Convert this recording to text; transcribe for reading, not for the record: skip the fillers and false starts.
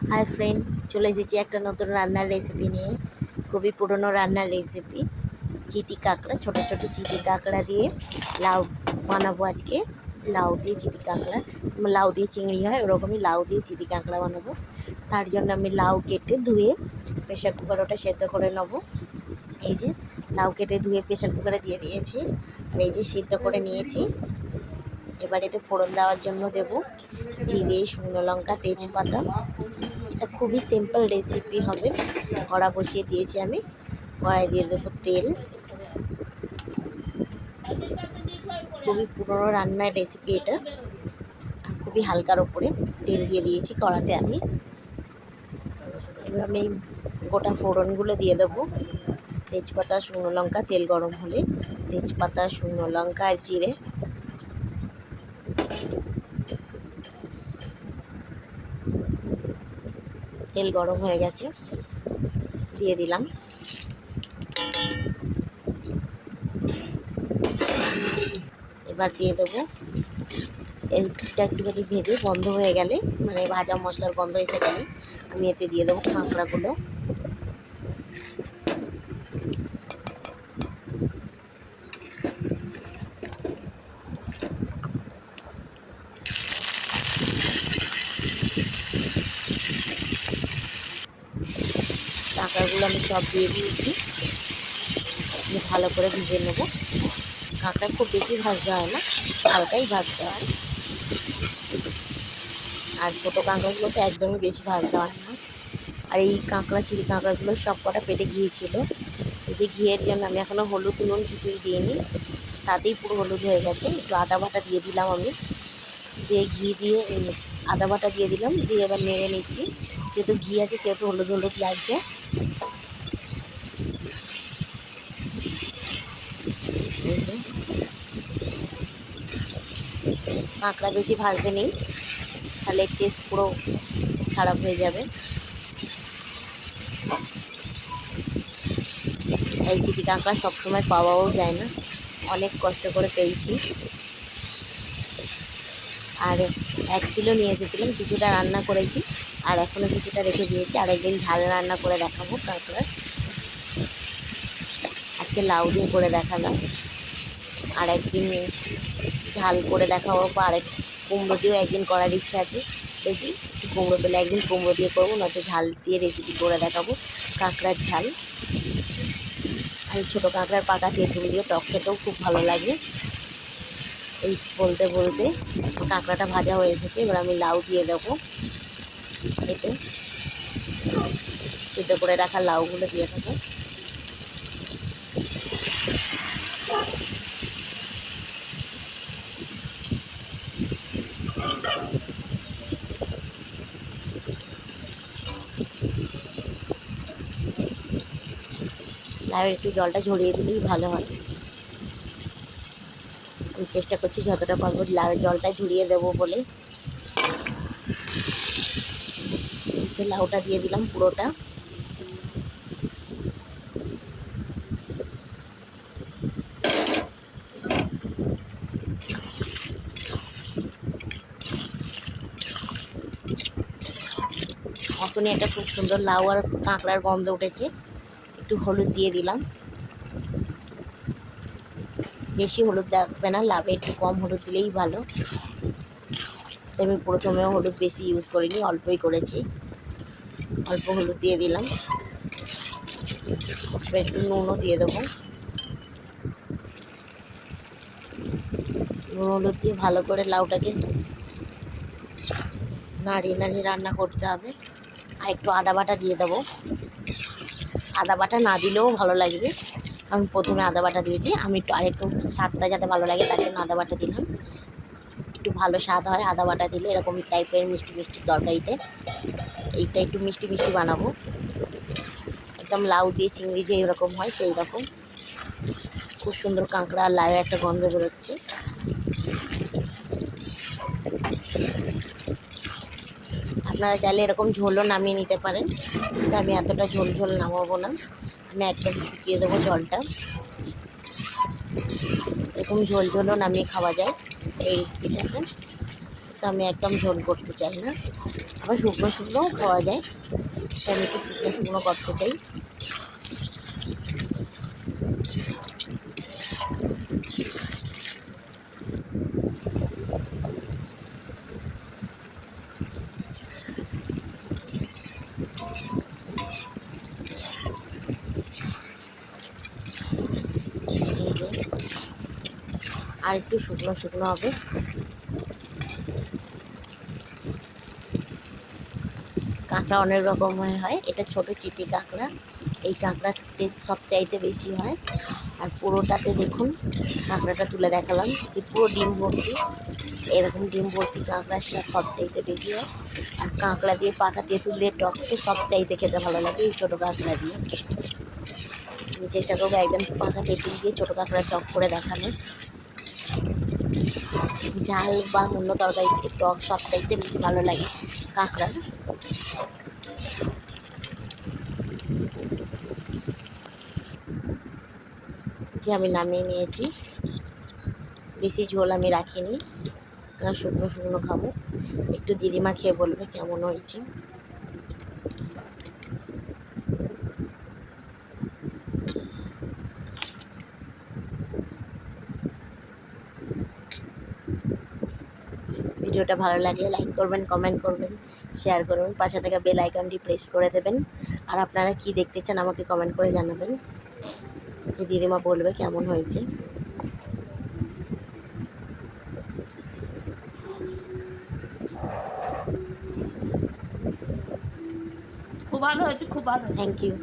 Hi friend, চলে এসেছি একটা নতুন রান্নার রেসিপি নিয়ে। খুবই পুরনো রান্নার রেসিপি, চিটি কাঁকড়া। ছোট ছোট চিটি কাঁকড়া দিয়ে লাউ বানাবো আজকে। লাউ দিয়ে চিটি কাঁকড়া, লাউ দিয়ে চিংড়ি হয় ওরকমই লাউ দিয়ে চিটি কাঁকড়া বানাবো। তার জন্য আমি লাউ কেটে ধুয়ে প্রেশার কুকার ওটা সেদ্ধ করে নেবো। এই যে লাউ কেটে ধুয়ে প্রেশার কুকারে দিয়ে দিয়েছি, আর এই যে সিদ্ধ করে নিয়েছি। এবার এতে ফোড়ন দেওয়ার জন্য দেব জিরে, শুকনো লঙ্কা, তেজপাতা। এটা খুবই সিম্পল রেসিপি হবে। কড়া বসিয়ে দিয়েছি আমি, কড়াই দিয়ে দেবো তেল। খুবই পুরনো রান্নার রেসিপি এটা, আর খুবই হালকার ওপরে তেল দিয়ে দিয়েছি কড়াতে আমি। এবার আমি গোটা ফোড়নগুলো দিয়ে দেবো, তেজপাতা, শুকনো লঙ্কা। তেল গরম হলে তেজপাতা, শুকনো লঙ্কা আর জিরে। তেল গরম হয়ে গেছে, দিয়ে দিলাম। এবার দিয়ে দেবো, এটা একটুখানি ভেজে বন্ধ হয়ে গেলে, মানে ভাজা মশলার গন্ধ এসে গেলে আমি এতে দিয়ে দেবো কাঁকড়াগুলো। কাঁকড়াগুলো আমি সব দিয়ে দিয়েছি, ভালো করে ভেজে নেব। কাঁকড়া খুব বেশি ভাজতে হয় না, হালকাই ভাজতে হয়। আর ছোটো কাঁকড়াগুলো তো একদমই বেশি ভাজতে হয় না। আর এই চিলি কাঁকড়াগুলো সব কটা পেটে গিয়েছিল। এই যে ঘিয়ের জন্য আমি এখনও হলুদ নুন কিছুই দিইনি, তাতেই পুরো হলুদ হয়ে গেছে। একটু আদা বাটা দিয়ে দিলাম আমি, দিয়ে ঘি দিয়ে আদা বাটা দিয়ে দিলাম, দিয়ে এবার নেড়ে নিচ্ছি। যেহেতু ঘি আছে সেহেতু হলুদ হলুদ লাগছে। কাঁকড়া বেশি ভাজতে নেই, তাহলে টেস্ট পুরো খারাপ হয়ে যাবে। এই চিটি কাঁকড়া সবসময় পাওয়াও যায় না, অনেক কষ্ট করে পেয়েছি। আর 1 কিলো নিয়ে এসেছিলাম, কিছুটা রান্না করেছি আর এখনও কিছুটা রেখে দিয়েছি। আর একদিন ঝাল রান্না করে দেখাবো কাঁকড়া। আজকে লাউ দিয়ে করে দেখালাম, আর একদিন ঝাল করে দেখাবো, বা আরেক কুমড়ো দিয়েও একদিন করার ইচ্ছা আছে। দেখি কুমড়ো পেলে একদিন কুমড়ো দিয়ে করবো, নয়তো ঝাল দিয়ে রেসিপি করে দেখাবো, কাঁকড়ার ঝাল। আর ছোটো কাঁকড়ার পাকা তেঁতুল দিয়ে টক খেতেও খুব ভালো লাগে। এই বলতে বলতে কাঁকড়াটা ভাজা হয়ে এসেছে, এবার আমি লাউ দিয়ে দেবো। এতে সিদ্ধ করে রাখা লাউগুলো দিয়ে দেবো। লাউয়ের একটু জলটা ঝরিয়ে দিলেই ভালো হয়। আমি চেষ্টা করছি যতটা পারবো লাউয়ের জলটা ঝরিয়ে দেবো বলে। লাউটা দিয়ে দিলাম পুরোটা। এখনই একটা খুব সুন্দর লাউ আর কাঁকড়ার গন্ধ উঠেছে। একটু হলুদ দিয়ে দিলাম, বেশি হলুদ লাগবে না, লাভে একটু কম হলুদ দিলেই ভালো। আমি প্রথমেও হলুদ বেশি ইউজ করিনি, অল্পই করেছি। অল্প হলুদ দিয়ে দিলাম, এবার একটু নুনও দিয়ে দেবো। নুন হলুদ দিয়ে ভালো করে লাউটাকে নাড়িয়ে নাড়িয়ে রান্না করতে হবে। আর একটু আদা বাটা দিয়ে দেবো। আদা বাটা না দিলেও ভালো লাগবে, কারণ প্রথমে আদা বাটা দিয়েছি। আমি একটু আরেকটু স্বাদটা যাতে ভালো লাগে তার জন্য আদা বাটা দিলাম। একটু ভালো স্বাদ হয় আদা বাটা দিলে, এরকম টাইপের মিষ্টি মিষ্টি তরকারিতে। এইটা একটু মিষ্টি মিষ্টি বানাবো, একদম লাউ দিয়ে চিংড়ি যে এরকম হয় সেই রকম। খুব সুন্দর কাঁকড়া আর লাউয়ের একটা গন্ধ বেরোচ্ছে। আপনারা চাইলে এরকম ঝোলও নামিয়ে নিতে পারেন, কিন্তু আমি এতটা ঝোল ঝোল নামাবো না, আমি একদম শুকিয়ে দেবো জলটা। এরকম ঝোল ঝোলও নামিয়ে খাওয়া যায় এই রেসিপিটাতে, তো আমি একদম ঝোল করতে চাই না। আবার শুকনো শুকনোও খাওয়া যায়, তো আমি একটু শুকনো শুকনো করতে চাই। এই যে আর একটু শুকনো শুকনো হবে। কাঁকড়া অনেক রকমের হয়, এটা ছোট চিপি কাঁকড়া। এই কাঁকড়ার টেস্ট সবচাইতে বেশি হয়। আর পুরোটাতে দেখুন, কাঁকড়াটা তুলে দেখালাম যে পুরো ডিম ভর্তি, এরকম ডিম ভর্তি কাঁকড়ার স্বাদ সবচাইতে বেশি হয়। আর কাঁকড়া দিয়ে পাকা তেঁতুল দিয়ে টক তো সবচাইতে খেতে ভালো লাগে এই ছোটো কাঁকড়া দিয়ে। আমি চেষ্টা করবো একদম পাকা তেঁতুল দিয়ে ছোটো কাঁকড়া টক করে দেখানো। ঝাল বা অন্য তরকারি থেকে টক সবচাইতে বেশি ভালো লাগে কাঁকড়ার। যে আমি নামিয়ে নিয়েছি, বেশি ঝোল আমি রাখিনি, কারণ শুকনো শুকনো খাবো। একটু দিদিমা খেয়ে বলবে কেমন হয়েছে। ভিডিওটা ভালো লাগলে লাইক করবেন, কমেন্ট করবেন, শেয়ার করবেন, পাশে থাকা বেল আইকনটি প্রেস করে দেবেন। আর আপনারা কি দেখতে চান আমাকে কমেন্ট করে জানাবেন, যে দিদিমা বলবে কেমন হয়েছে। খুব ভালো হয়েছে, খুব ভালো। Thank you.